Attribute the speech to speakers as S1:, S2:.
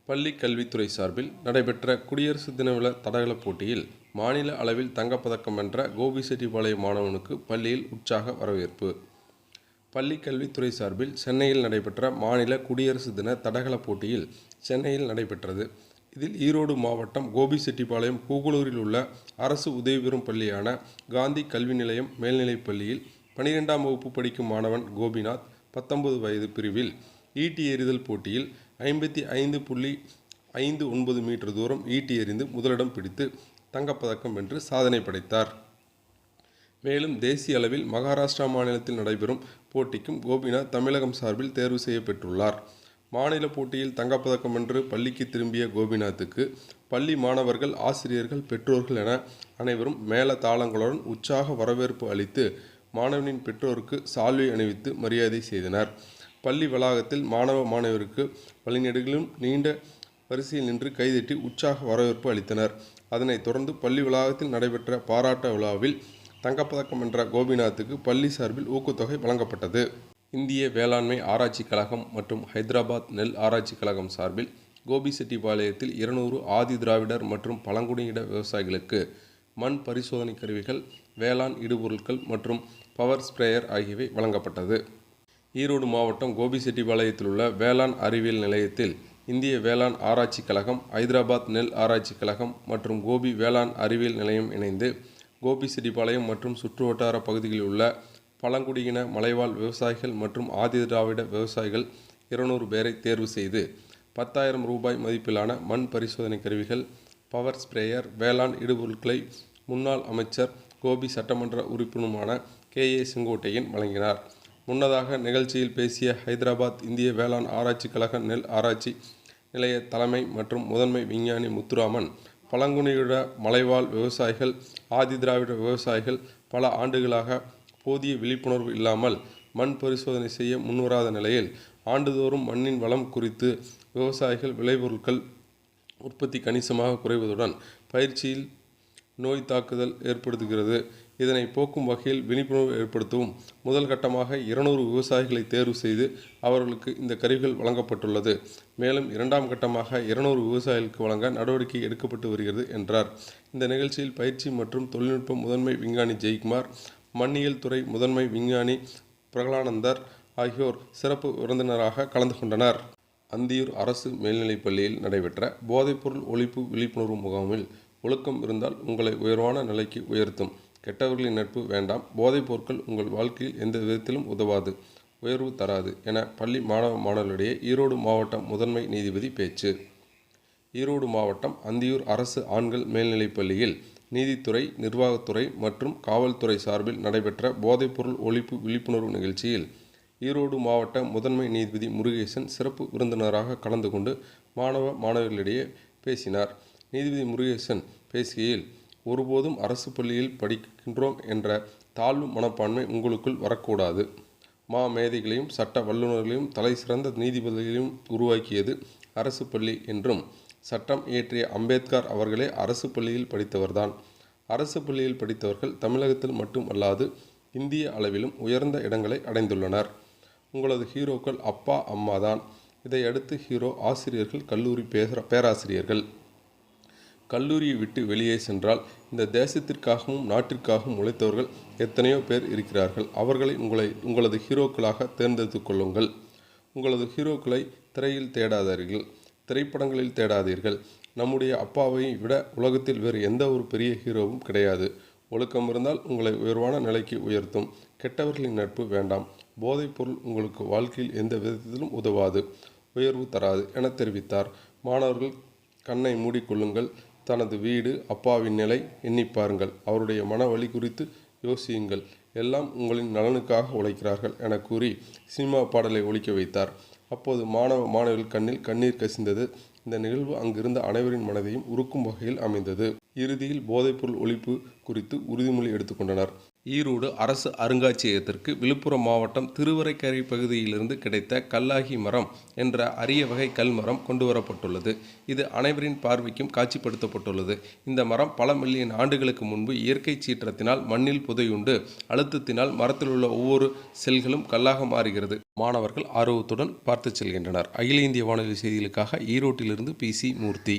S1: பள்ளி கல்வித்துறை சார்பில் நடைபெற்ற குடியரசு தின விழா தடகள போட்டியில் மாநில அளவில் தங்கப்பதக்கம் வென்ற கோபிசெட்டிப்பாளையம் மாணவனுக்கு பள்ளியில் உற்சாக வரவேற்பு. பள்ளி கல்வித்துறை சார்பில் சென்னையில் நடைபெற்ற மாநில குடியரசு தின தடகள போட்டியில் சென்னையில் நடைபெற்றது. இதில் ஈரோடு மாவட்டம் கோபிசெட்டிப்பாளையம் கூகுளூரில் உள்ள அரசு உதவி பெறும் பள்ளியான காந்தி கல்வி நிலையம் மேல்நிலைப் பள்ளியில் 12ஆம் வகுப்பு படிக்கும் மாணவன் கோபிநாத் 19 வயது பிரிவில் ஈட்டி எறிதல் போட்டியில் 55.59 மீட்டர் தூரம் ஈட்டி எறிந்து முதலிடம் பிடித்து தங்கப்பதக்கம் வென்று சாதனை படைத்தார். மேலும் தேசிய அளவில் மகாராஷ்டிரா மாநிலத்தில் நடைபெறும் போட்டிக்கும் கோபிநாத் தமிழகம் சார்பில் தேர்வு செய்யப்பட்டுள்ளார். மாநில போட்டியில் தங்கப்பதக்கம் வென்று பள்ளிக்கு திரும்பிய கோபிநாத்துக்கு பள்ளி மாணவர்கள், ஆசிரியர்கள், பெற்றோர்கள் என அனைவரும் மேள தாளங்களுடன் உற்சாக வரவேற்பு அளித்து மாணவனின் பெற்றோருக்கு சால்வை அணிவித்து மரியாதை செய்தனர். பள்ளி வளாகத்தில் மாணவ மாணவியருக்கு வழிநெடுகிலும் நீண்ட வரிசையில் நின்று கைதட்டி உற்சாக வரவேற்பு அளித்தனர். அதனைத் தொடர்ந்து பள்ளி வளாகத்தில் நடைபெற்ற பாராட்ட விழாவில் தங்கப்பதக்கம் வென்ற கோபிநாத்துக்கு பள்ளி சார்பில் ஊக்கத்தொகை வழங்கப்பட்டது. இந்திய வேளாண்மை ஆராய்ச்சி கழகம் மற்றும் ஹைதராபாத் நெல் ஆராய்ச்சி கழகம் சார்பில் கோபிசெட்டிப்பாளையத்தில் 200 ஆதி திராவிடர் மற்றும் பழங்குடியின விவசாயிகளுக்கு மண் பரிசோதனை கருவிகள், வேளாண் இடுபொருட்கள் மற்றும் பவர் ஸ்பிரேயர் ஆகியவை வழங்கப்பட்டது. ஈரோடு மாவட்டம் கோபிசெட்டிப்பாளையத்தில் உள்ள வேளாண் அறிவியல் நிலையத்தில் இந்திய வேளாண் ஆராய்ச்சி கழகம், ஹைதராபாத் நெல் ஆராய்ச்சி கழகம் மற்றும் கோபி வேளாண் அறிவியல் நிலையம் இணைந்து கோபிசெட்டிப்பாளையம் மற்றும் சுற்றுவட்டார பகுதிகளில் உள்ள பழங்குடியின மலைவாழ் விவசாயிகள் மற்றும் ஆதி திராவிட விவசாயிகள் 200 பேரை தேர்வு செய்து 10,000 ரூபாய் மதிப்பிலான மண் பரிசோதனை கருவிகள், பவர் ஸ்பிரேயர், வேளாண் இடுபொருட்களை முன்னாள் அமைச்சர், கோபி சட்டமன்ற உறுப்பினருமான KA செங்கோட்டையன் வழங்கினார். முன்னதாக நிகழ்ச்சியில் பேசிய ஹைதராபாத் இந்திய வேளாண் ஆராய்ச்சி கழக நெல் ஆராய்ச்சி நிலைய தலைமை மற்றும் முதன்மை விஞ்ஞானி முத்துராமன், பழங்குடியின மலைவாழ் விவசாயிகள், ஆதி திராவிட விவசாயிகள் பல ஆண்டுகளாக போதிய விழிப்புணர்வு இல்லாமல் மண் பரிசோதனை செய்ய முன்வராத நிலையில் ஆண்டுதோறும் மண்ணின் வளம் குறித்து விவசாயிகள் விளைபொருட்கள் உற்பத்தி கணிசமாக குறைவதுடன் பயிற்சியில் நோய் தாக்குதல் ஏற்படுத்துகிறது. இதனை போக்கும் வகையில் விழிப்புணர்வு ஏற்படுத்தவும் முதல் கட்டமாக 200 விவசாயிகளை தேர்வு செய்து அவர்களுக்கு இந்த கருவிகள் வழங்கப்பட்டுள்ளது. மேலும் 2ஆம் கட்டமாக 200 விவசாயிகளுக்கு வழங்க நடவடிக்கை எடுக்கப்பட்டு வருகிறது என்றார். இந்த நிகழ்ச்சியில் பயிற்சி மற்றும் தொழில்நுட்ப முதன்மை விஞ்ஞானி ஜெயக்குமார், மண்ணியல் துறை முதன்மை விஞ்ஞானி பிரகலானந்தர் ஆகியோர் சிறப்பு விருந்தினராக கலந்து கொண்டனர். அந்தியூர் அரசு மேல்நிலைப் பள்ளியில் நடைபெற்ற போதைப்பொருள் ஒழிப்பு விழிப்புணர்வு முகாமில் ஒழுக்கம் இருந்தால் உங்களை உயர்வான நிலைக்கு உயர்த்தும், கெட்டவர்களின் நட்பு வேண்டாம், போதைப் பொருட்கள் உங்கள் வாழ்க்கையில் எந்த விதத்திலும் உதவாது, உயர்வு தராது என பள்ளி மாணவ மாணவர்களிடையே ஈரோடு மாவட்ட முதன்மை நீதிபதி பேச்சு. ஈரோடு மாவட்டம் அந்தியூர் அரசு ஆண்கள் மேல்நிலைப் பள்ளியில் நீதித்துறை, நிர்வாகத்துறை மற்றும் காவல்துறை சார்பில் நடைபெற்ற போதைப்பொருள் ஒழிப்பு விழிப்புணர்வு நிகழ்ச்சியில் ஈரோடு மாவட்ட முதன்மை நீதிபதி முருகேசன் சிறப்பு விருந்தினராக கலந்து கொண்டு மாணவ மாணவர்களிடையே பேசினார். நீதிபதி முருகேசன் பேசுகையில், ஒருபோதும் அரசு பள்ளியில் படிக்கின்றோம் என்ற தாழ்வு மனப்பான்மை உங்களுக்குள் வரக்கூடாது. மேதைகளையும் சட்ட வல்லுநர்களையும் தலை சிறந்த நீதிபதிகளையும் உருவாக்கியது அரசு பள்ளி என்றும், சட்டம் இயற்றிய அம்பேத்கர் அவர்களே அரசு பள்ளியில் படித்தவர்தான். அரசு பள்ளியில் படித்தவர்கள் தமிழகத்தில் மட்டும் அல்லாது இந்திய அளவிலும் உயர்ந்த இடங்களை அடைந்துள்ளனர். உங்களது ஹீரோக்கள் அப்பா, அம்மா தான். இதை அடுத்து ஹீரோ ஆசிரியர்கள், கல்லூரி பேராசிரியர்கள். கல்லூரியை விட்டு வெளியே சென்றால் இந்த தேசத்திற்காகவும் நாட்டிற்காகவும் உழைத்தவர்கள் எத்தனையோ பேர் இருக்கிறார்கள். அவர்களை உங்களது ஹீரோக்களாக தேர்ந்தெடுத்து கொள்ளுங்கள். உங்களது ஹீரோக்களை திரையில் தேடாதீர்கள், திரைப்படங்களில் தேடாதீர்கள். நம்முடைய அப்பாவை விட உலகத்தில் வேறு எந்த ஒரு பெரிய ஹீரோவும் கிடையாது. ஒழுக்கம் இருந்தால் உங்களை உயர்வான நிலைக்கு உயர்த்தும், கெட்டவர்களின் நட்பு வேண்டாம், போதைப் பொருள் உங்களுக்கு வாழ்க்கையில் எந்த விதத்திலும் உதவாது, உயர்வு தராது என தெரிவித்தார். மாணவர்கள் கண்ணை மூடிக்கொள்ளுங்கள், தனது வீடு, அப்பாவின் நிலை எண்ணி பாருங்கள், அவருடைய மன வலி குறித்து யோசியுங்கள், எல்லாம் உங்களின் நலனுக்காக உழைக்கிறார்கள் என கூறி சினிமா பாடலை ஒலிக்க வைத்தார். அப்போது மாணவ மாணவிகள் கண்ணில் கண்ணீர் கசிந்தது. இந்த நிகழ்வு அங்கிருந்த அனைவரின் மனதையும் உருக்கும் வகையில் அமைந்தது. இறுதியில் போதைப்பொருள் ஒழிப்பு குறித்து உறுதிமொழி எடுத்துக்கொண்டனர். ஈரோடு அரசு அருங்காட்சியகத்திற்கு விழுப்புரம் மாவட்டம் திருவரைக்கரை பகுதியிலிருந்து கிடைத்த கல்லாகி மரம் என்ற அரிய வகை கல்மரம் கொண்டுவரப்பட்டுள்ளது. இது அனைவரின் பார்வைக்கும் காட்சிப்படுத்தப்பட்டுள்ளது. இந்த மரம் பல மில்லியன் ஆண்டுகளுக்கு முன்பு இயற்கை சீற்றத்தினால் மண்ணில் புதையுண்டு அழுத்தத்தினால் மரத்தில் உள்ள ஒவ்வொரு செல்களும் கல்லாக மாறுகிறது. மாணவர்கள் ஆர்வத்துடன் பார்த்து செல்கின்றனர். அகில இந்திய வானொலி செய்திகளுக்காக ஈரோட்டிலிருந்து PC மூர்த்தி.